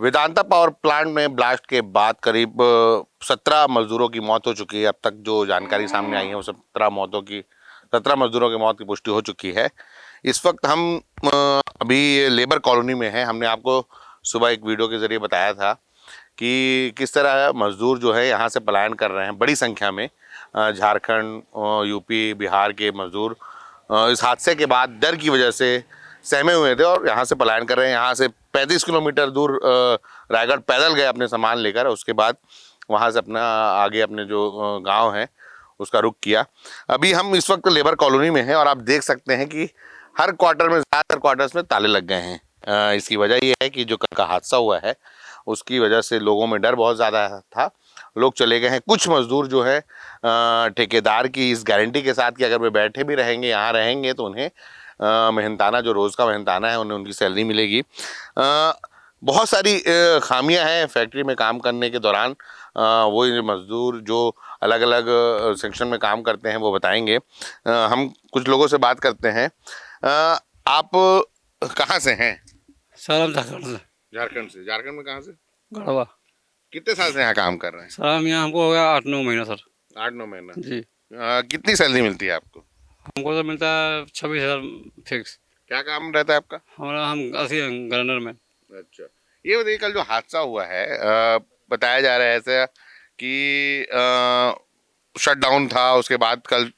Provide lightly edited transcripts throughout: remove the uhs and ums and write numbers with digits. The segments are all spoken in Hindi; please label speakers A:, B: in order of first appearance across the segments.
A: वेदांता पावर प्लांट में ब्लास्ट के बाद करीब 17 मजदूरों की मौत हो चुकी है। अब तक जो जानकारी सामने आई है वो 17 मजदूरों की मौत की पुष्टि हो चुकी है। इस वक्त हम अभी लेबर कॉलोनी में हैं। हमने आपको सुबह एक वीडियो के जरिए बताया था कि किस तरह मजदूर जो है यहाँ से पलायन कर रहे हैं बड़ी संख्या में। झारखंड, यूपी, बिहार के मजदूर इस हादसे के बाद डर की वजह से सहमे हुए थे और यहाँ से पलायन कर रहे हैं। यहाँ से 35 किलोमीटर दूर रायगढ़ पैदल गए अपने सामान लेकर। उसके बाद वहाँ से अपना आगे अपने जो गांव है उसका रुख किया। अभी हम इस वक्त लेबर कॉलोनी में हैं और आप देख सकते हैं कि हर क्वार्टर में, ज़्यादातर क्वार्टर्स में ताले लग गए हैं। इसकी वजह यह है कि जो कल का हादसा हुआ है उसकी वजह से लोगों में डर बहुत ज़्यादा था। लोग चले गए हैं। कुछ मजदूर जो है ठेकेदार की इस गारंटी के साथ कि अगर वे बैठे भी रहेंगे, यहाँ रहेंगे, तो उन्हें मेहनताना, जो रोज़ का मेहनताना है, उन्हें उनकी सैलरी मिलेगी। बहुत सारी खामियां हैं फैक्ट्री में काम करने के दौरान। वो मजदूर जो अलग अलग सेक्शन में काम करते हैं वो बताएंगे। हम कुछ लोगों से बात करते हैं। आप कहाँ से हैं?
B: सर हम झारखंड से।
A: झारखंड से। झारखंड में कहाँ से?
B: गढ़वा।
A: कितने साल से यहाँ काम कर रहे हैं?
B: सर हम यहाँ, हमको हो गया 8-9 महीना सर।
A: 8-9 महीना
B: जी।
A: कितनी सैलरी मिलती है आपको?
B: हमको तो मिलता है 26,000 फिक्स।
A: क्या काम रहता है आपका?
B: हम ऐसे गवर्नर में।
A: अच्छा, ये बताइए, कल जो हादसा हुआ है बताया जा रहा है ऐसा कि शटडाउन था, उसके बाद कल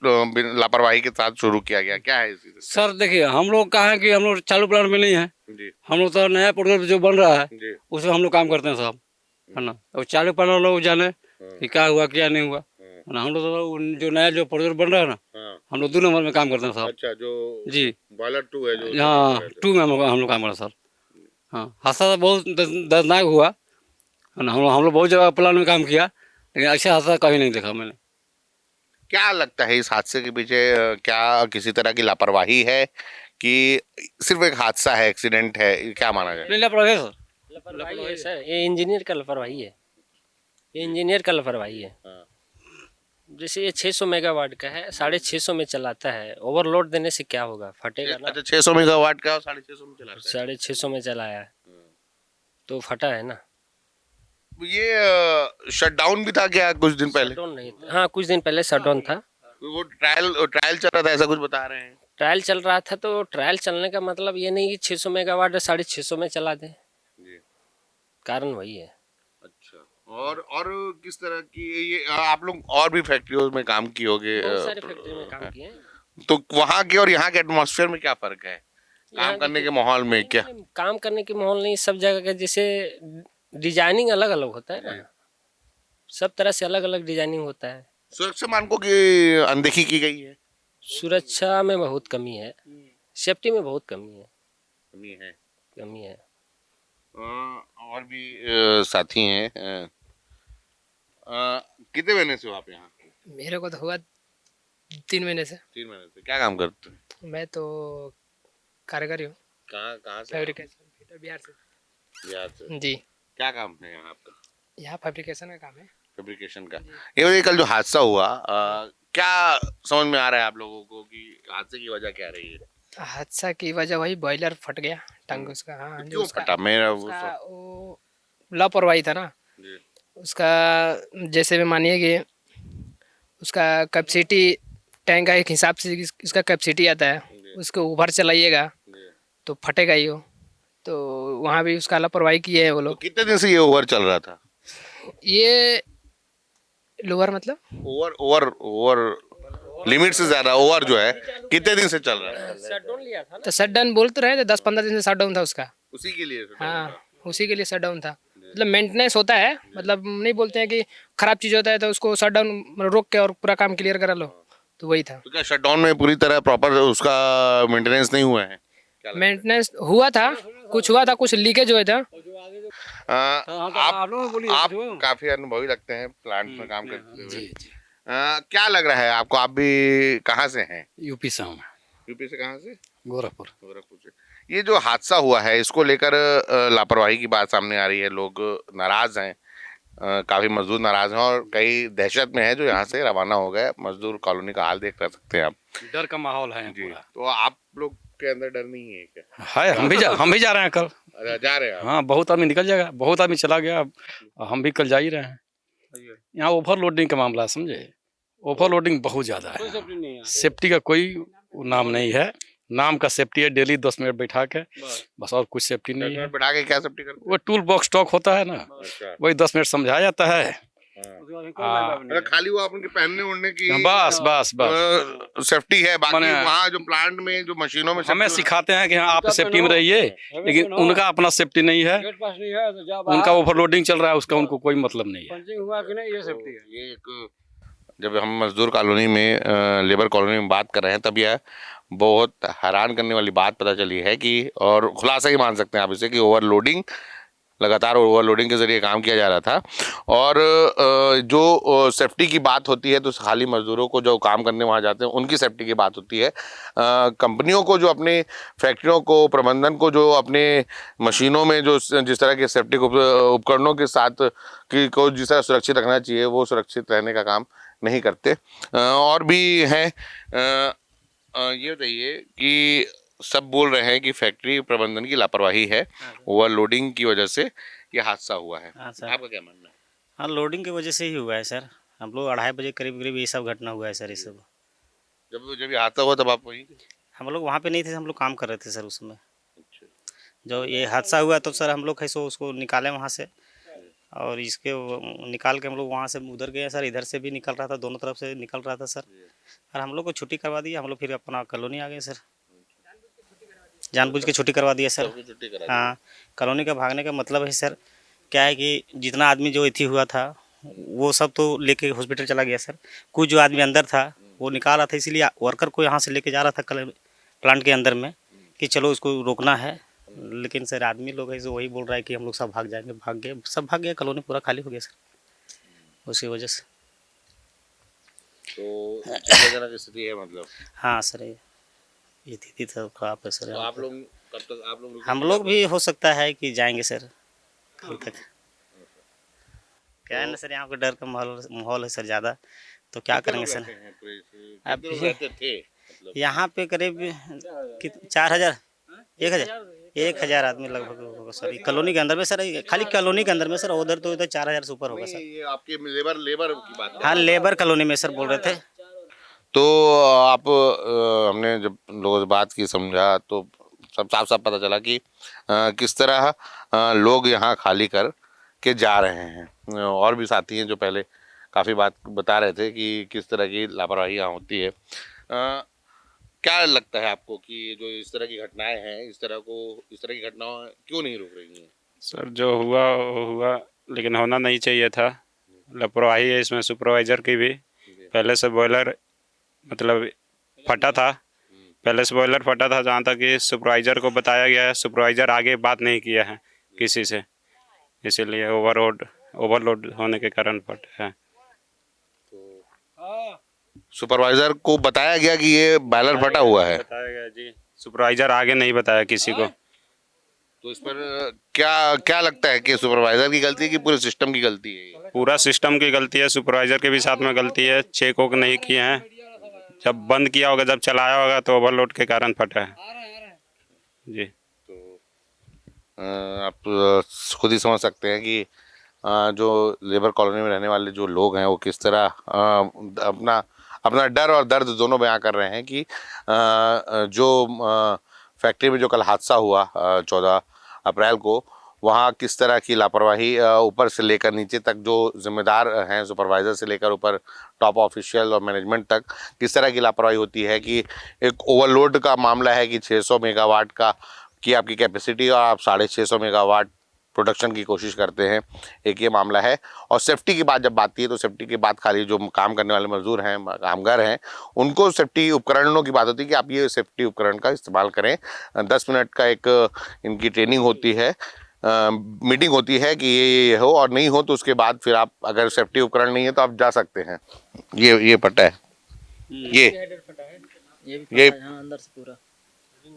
A: लापरवाही के साथ शुरू किया गया, क्या है इसी से?
B: सर देखिए, हम लोग कहा है कि हम लोग चालू प्लांट में नहीं है
A: जी
B: हम लोग तो नया प्रोजेक्ट जो बन रहा है
A: जी।
B: उसमें हम लोग काम करते हैं साहब, है ना। और चालू प्लांट लोग जाने कि क्या हुआ क्या नहीं हुआ, है ना। हम लोग तो जो नया जो प्रोजेक्ट बन रहा है ना, हम लोग 2 नंबर में काम करते हैं साहब।
A: अच्छा, जो
B: जी
A: बॉयलर 2 है जो?
B: हाँ, 2 में हम लोग काम कर रहे हैं सर। हाँ, हादसा तो बहुत दर्दनाक हुआ, है ना। हम लोग बहुत जगह प्लान में काम किया लेकिन अच्छा हादसा कभी नहीं देखा मैंने।
A: क्या लगता है इस हादसे के पीछे क्या किसी तरह की लापरवाही है कि सिर्फ एक हादसा है, एक्सीडेंट है, क्या माना जाए?
B: नहीं, लापरवाही सर।
C: लापरवाही है सर, ये इंजीनियर का लापरवाही है। ये इंजीनियर का लापरवाही है।
A: हाँ।
C: जैसे ये 600 मेगावाट का है, 650 में चलाता है। ओवरलोड देने से क्या होगा, फटेगा ना।
A: अच्छा, 600 मेगावाट का 650 में चलाता है।
C: 650 में चलाया है तो फटा है ना।
A: ये शटडाउन भी था क्या कुछ दिन पहले?
C: शटडाउन नहीं था। हाँ, कुछ दिन पहले शटडाउन था।
A: वो ट्रायल चल रहा था, ऐसा कुछ बता रहे हैं।
C: ट्रायल चल रहा था, तो ट्रायल चलने का मतलब ये नहीं कि 600 मेगावाट 650 में चला दें।
A: जी।
C: कारण वही है।
A: अच्छा, और किस तरह की ये आप लोग और भी फैक्ट्रियों में काम किए होंगे?
C: बहुत सारे फैक्ट्री में काम किए हैं।
A: तो वहाँ के और यहाँ के एटमॉस्फेयर में क्या फर्क है? काम
C: यहाँ
A: करने
C: देखिए,
A: के माहौल में क्या?
C: काम करने के माहौल नहीं, सब जगह का जैसे डिजाइनिंग अलग अलग होता है ना। सब तरह से अलग अलग डिजाइनिंग होता है।
A: सुरक्षा मानकों की अनदेखी की गई है।
C: सुरक्षा में बहुत कमी है, सेफ्टी में बहुत कमी है। कमी है।
A: और भी साथी हैं। कितने महीने से हो आप यहाँ?
D: मेरे को तो हुआ 3 महीने से।
A: 3 महीने से। क्या काम करते हैं?
D: मैं तो कारीगरी हूँ।
A: कहाँ से?
D: फैब्रिकेशन, बिहार से।
A: बिहार से।
D: जी।
A: क्या काम है यहाँ आपका?
D: यहाँ फैब्रिकेशन का काम है।
A: फैब्रिकेशन का। ये बताइए, कल जो हादसा हुआ क्या समझ में आ रहा है आप लोगों को कि हादसे की वजह क्या रही है?
D: हादसा की वजह वही बॉयलर फट गया, टंग उसका। हाँ,
A: तो क्यों फटा? मेरा
D: वो लापरवाही था ना
A: जी।
D: उसका। जैसे भी मानिए कि उसका कैपेसिटी, टैंक का एक हिसाब से इसका कैपेसिटी आता है, उसको ओवर चलाइएगा तो फटेगा ही वो। तो वहाँ भी उसका लापरवाही किए हैं वो
A: तो
D: लोग।
A: कितने दिन से ये ओवर चल रहा था?
D: ये लोअर मतलब
A: ओवर ओवर ओवर लिमिट से ज्यादा ओवर जो है कितने दिन से चल रहा है?
C: शटडाउन लिया था ना।
D: तो शटडाउन बोलते रहे थे, 10-15 दिन से शटडाउन था उसका।
A: उसी के लिए
D: हाँ, उसी के लिए शटडाउन था। मतलब मेंटेनेंस होता है, मतलब नहीं बोलते हैं कि खराब चीज़ होता है तो उसको शटडाउन रोक के और पूरा काम क्लियर करा लो, तो वही था।
A: तो क्या शटडाउन में पूरी तरह प्रॉपर उसका मेंटेनेंस नहीं हुआ है?
D: मेंटेनेंस हुआ था, कुछ लीकेज हुआ था।
A: आप काफी अनुभवी लगते हैं प्लांट में काम करते हुए। क्या लग रहा है आपको? आप भी कहाँ से हैं?
B: यूपी से हूँ।
A: यूपी से? कहाँ से?
B: गोरखपुर।
A: गोरखपुर से। ये जो हादसा हुआ है इसको लेकर लापरवाही की बात सामने आ रही है। लोग नाराज हैं, काफी मजदूर नाराज हैं और कई दहशत में हैं जो यहाँ से रवाना हो गए। मजदूर कॉलोनी का हाल देख सकते हैं आप।
B: डर का माहौल है
A: जी।
B: पूरा।
A: तो आप लोग आपके अंदर डर नहीं है क्या?
B: है, हम भी जा रहे हैं कल।
A: अच्छा, जा रहे हैं आप?
B: हाँ, बहुत आदमी निकल जाएगा, बहुत आदमी चला गया, अब हम भी कल जा ही रहे हैं। यहाँ ओवरलोडिंग का मामला है, समझे, ओवरलोडिंग बहुत ज़्यादा है, सेफ्टी का कोई नाम नहीं है, नाम का सेफ्टी है, डेली 10 मिनट बैठा के, बस और कुछ सेफ्टी नहीं है।
A: बैठा के क्या सेफ्टी करते
B: वो टूल बॉक्स स्टॉक होता है ना,
A: अच्छा।
B: वही 10 मिनट समझाया जाता है। हाँ,
A: मतलब खाली वो आपके पहनने उड़ने की
B: बस बस बस
A: सेफ्टी है, बाकी
B: माने
A: वहाँ जो प्लांट में जो मशीनों में
B: हमें
A: safety
B: सिखाते हैं कि हाँ आप सेफ्टी में रहिए, लेकिन उनका अपना सेफ्टी नहीं है, उनका ओवरलोडिंग चल रहा है, उसका उनको कोई मतलब नहीं है।
A: ये एक जब हम मजदूर कॉलोनी में लेबर कॉलोनी में बात कर रहे हैं तब यह बहुत हैरान करने वाली बात पता चली है कि, और खुलासा ही मान सकते हैं आप इसे, कि ओवरलोडिंग, लगातार ओवरलोडिंग के जरिए काम किया जा रहा था। और जो सेफ्टी की बात होती है तो खाली मजदूरों को जो काम करने वहाँ जाते हैं उनकी सेफ्टी की बात होती है। कंपनियों को जो अपने फैक्ट्रियों को, प्रबंधन को जो अपने मशीनों में जो जिस तरह के सेफ्टी उपकरणों के साथ की को जिस तरह सुरक्षित रखना चाहिए वो सुरक्षित रहने का काम नहीं करते। और भी हैं, ये बताइए कि सब बोल रहे हैं कि फैक्ट्री प्रबंधन की लापरवाही है, ओवरलोडिंग की वजह से ये हादसा हुआ है।
E: हाँ सर।
A: आपका क्या मानना है?
E: हाँ, लोडिंग की वजह से ही हुआ है सर। हम लोग 2:30 बजे करीब करीब ये सब घटना हुआ है सर। ये सब
A: जब ये हादसा हुआ तब आप वहीं थे?
E: हम लोग वहाँ पे नहीं थे, हम लोग काम कर रहे थे सर उस समय। जो ये हादसा हुआ तो सर हम लोग कैसे उसको निकाले वहाँ से, और इसके निकाल के हम लोग वहाँ से उधर गए सर, इधर से भी निकल रहा था, दोनों तरफ से निकल रहा था सर। और हम लोग को छुट्टी करवा दी, हम लोग फिर अपना कॉलोनी आ गए सर, जानबूझ के छुट्टी करवा दिया सर।
A: छुट्टी करा दी।
E: हाँ, कॉलोनी का भागने का मतलब है सर, क्या है कि जितना आदमी जो इथी हुआ था वो सब तो लेके हॉस्पिटल चला गया सर। कुछ जो आदमी अंदर था वो निकाल रहा था, इसीलिए वर्कर को यहाँ से लेके जा रहा था प्लांट के अंदर में कि चलो इसको रोकना है। लेकिन सर आदमी लोग ऐसे वही बोल रहा है कि हम लोग सब भाग जाएंगे, भाग गए, सब भाग गया, कॉलोनी पूरा खाली हो गया सर उसी वजह से।
A: तो चिंताजनक स्थिति है मतलब।
E: हाँ सर, ये स्थिति तो खराब है सर।
A: तो आप लोग कब तक आप लोग
E: हम लोग भी हो सकता है कि जाएंगे सर कल तक। क्या है ना सर, यहाँ पे डर का माहौल है सर ज़्यादा, तो क्या करेंगे सर। अब
A: रहते थे मतलब?
E: यहाँ पे करीब 4,000 1,000 आदमी लगभग होगा सर कॉलोनी के अंदर में सर, खाली कॉलोनी के अंदर में सर, उधर तो इधर 4,000 से ऊपर होगा सर।
A: ये आपके लेबर की बात है?
E: हाँ, लेबर कॉलोनी में सर बोल रहे थे।
A: तो आप हमने जब लोगों से बात की, समझा, तो सब साफ साफ पता चला कि किस तरह लोग यहाँ खाली कर के जा रहे हैं। और भी साथी हैं जो पहले काफ़ी बात बता रहे थे कि किस तरह की लापरवाही यहाँ होती है। क्या लगता है आपको कि जो इस तरह की घटनाएं हैं, इस तरह की घटनाएं क्यों नहीं रुक रही हैं?
F: सर जो हुआ वो हुआ, लेकिन होना नहीं चाहिए था। लापरवाही है इसमें सुपरवाइज़र की भी। पहले से बॉयलर मतलब फटा था, पहले से बॉयलर फटा था, जहाँ तक कि सुपरवाइज़र को बताया गया है, सुपरवाइज़र आगे बात नहीं किया है किसी से, इसीलिए ओवरलोड होने के कारण फटा है।
A: सुपरवाइजर को बताया गया कि ये बॉयलर फटा हुआ है?
F: बताया गया जी, सुपरवाइज़र आगे नहीं बताया किसी को।
A: तो इस पर क्या लगता है कि सुपरवाइजर की गलती है कि पूरे सिस्टम की गलती है?
F: पूरा सिस्टम की गलती है, सुपरवाइज़र के भी साथ में गलती है। चेक वोक नहीं किए हैं, जब बंद किया होगा, जब चलाया होगा तो ओवरलोड के कारण फटा है जी।
A: आप खुद ही समझ सकते हैं कि जो लेबर कॉलोनी में रहने वाले जो लोग हैं वो किस तरह अपना डर और दर्द दोनों बयां कर रहे हैं कि जो फैक्ट्री में जो कल हादसा हुआ 14 अप्रैल को, वहाँ किस तरह की लापरवाही ऊपर से लेकर नीचे तक जो जिम्मेदार हैं, सुपरवाइज़र से लेकर ऊपर टॉप ऑफिशियल और मैनेजमेंट तक किस तरह की लापरवाही होती है कि एक ओवरलोड का मामला है कि 600 मेगावाट की आपकी कैपेसिटी और आप 650 मेगावाट प्रोडक्शन की कोशिश करते हैं, एक ये मामला है। और सेफ्टी की बात जब आती है तो सेफ्टी की बात खाली जो काम करने वाले मजदूर हैं, कामगार हैं, उनको सेफ्टी उपकरणों की बात होती है कि आप ये सेफ्टी उपकरण का इस्तेमाल करें। 10 मिनट का एक इनकी ट्रेनिंग होती है, मीटिंग होती है कि ये हो, और नहीं हो तो उसके बाद फिर आप अगर सेफ्टी उपकरण नहीं है तो आप जा सकते हैं। ये फटा है, ये
E: अंदर से पूरा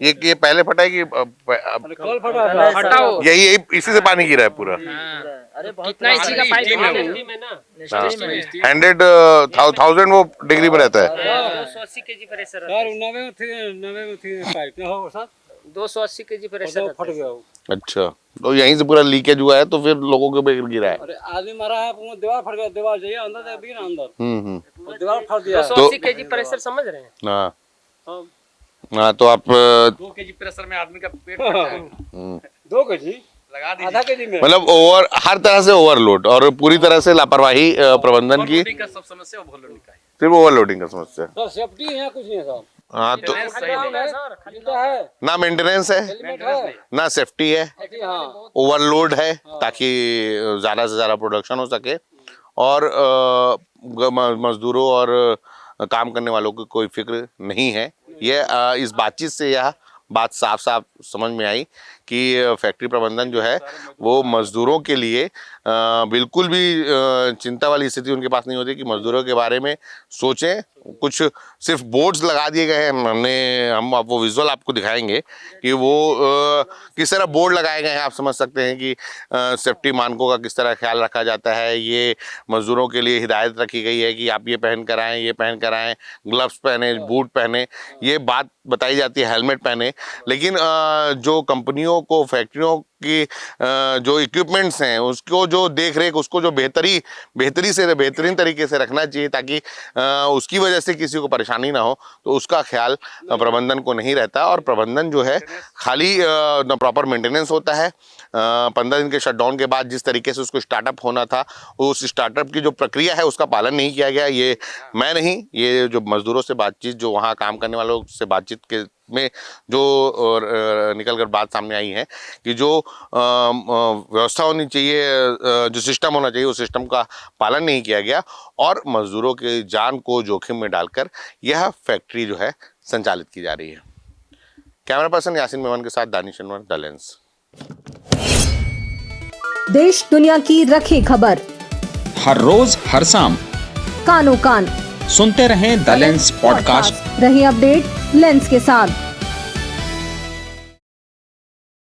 A: ये पहले फटा है कि
D: फटा हो
A: यही इसी से पानी गिरा है पूरा?
D: कितना इंची का पाइप है
C: में ना
A: 100,000 वो डिग्री में रहता है।
C: 280 केजी प्रेशर रहता है। 280 केजी प्रेशर रहता है।
A: अच्छा, तो यहीं से पूरा लीकेज हुआ है तो फिर लोगों के ऊपर गिरा है।
G: आदमी मरा है, दीवार फट गया, दीवार जाइए अंदर भी ना अंदर दीवार फट दिया।
C: 280 केजी प्रेशर समझ रहे हैं।
A: हाँ हाँ, तो आप
B: 2 केजी प्रेशर में आदमी का पेट फट जाएगा।
G: 2 केजी
B: लगा दीजिए।
G: आधा केजी में
A: मतलब हर तरह से ओवरलोड और पूरी तरह से लापरवाही प्रबंधन की।
B: ओवरलोडिंग का सब समस्या ओवरलोडिंग का है।
A: सिर्फ ओवरलोडिंग का समस्या।
G: सर सेफ्टी है, कुछ नहीं है साहब।
A: हाँ, तो
G: जूता है,
A: ना मेंटेनेंस है,
G: हेलमेट है,
A: ना सेफ्टी है,
G: हाँ
A: ओवरलोड है ताकि ज़्यादा से ज़्यादा प्रोडक्शन हो सके और मजदूरों और काम करने वालों की कोई फिक्र नहीं है। ये इस बातचीत से यह बात साफ साफ समझ में आई कि फैक्ट्री प्रबंधन जो है वो मजदूरों के लिए बिल्कुल भी चिंता वाली स्थिति उनके पास नहीं होती कि मजदूरों के बारे में सोचें। कुछ सिर्फ बोर्ड्स लगा दिए गए हैं, हम वो विजुअल आपको दिखाएंगे कि वो किस तरह बोर्ड लगाए गए हैं। आप समझ सकते हैं कि सेफ्टी मानकों का किस तरह ख्याल रखा जाता है। ये मजदूरों के लिए हिदायत रखी गई है कि आप ये पहन कर आएँ, ये पहन कर आएँ, ग्लव्स पहने, बूट पहने, ये बात बताई जाती है, हेलमेट पहने। लेकिन जो कंपनियों को, फैक्ट्रियों की जो इक्विपमेंट्स हैं उसको जो देख रेख, उसको जो बेहतरीन तरीके से रखना चाहिए ताकि उसकी वजह से किसी को परेशानी ना हो, तो उसका ख्याल प्रबंधन को नहीं रहता। और प्रबंधन जो है खाली प्रॉपर मेंटेनेंस होता है। 15 दिन के शटडाउन के बाद जिस तरीके से उसको स्टार्टअप होना था, उस स्टार्टअप की जो प्रक्रिया है उसका पालन नहीं किया गया। ये मैं नहीं, ये जो मजदूरों से बातचीत, जो वहाँ काम करने वालों से बातचीत के में जो निकल कर बात सामने आई है कि जो व्यवस्था होनी चाहिए, जो सिस्टम होना चाहिए, उस सिस्टम का पालन नहीं किया गया और मजदूरों के जान को जोखिम में डालकर यह फैक्ट्री जो है संचालित की जा रही है। कैमरा पर्सन यासीन मेमन के साथ दानिश अनवर, द लेंस।
H: देश दुनिया की रखी खबर
I: हर रोज हर शाम
H: कानो कान
I: सुनते रहें द लेंस पॉडकास्ट।
H: रही अपडेट लेंस के साथ।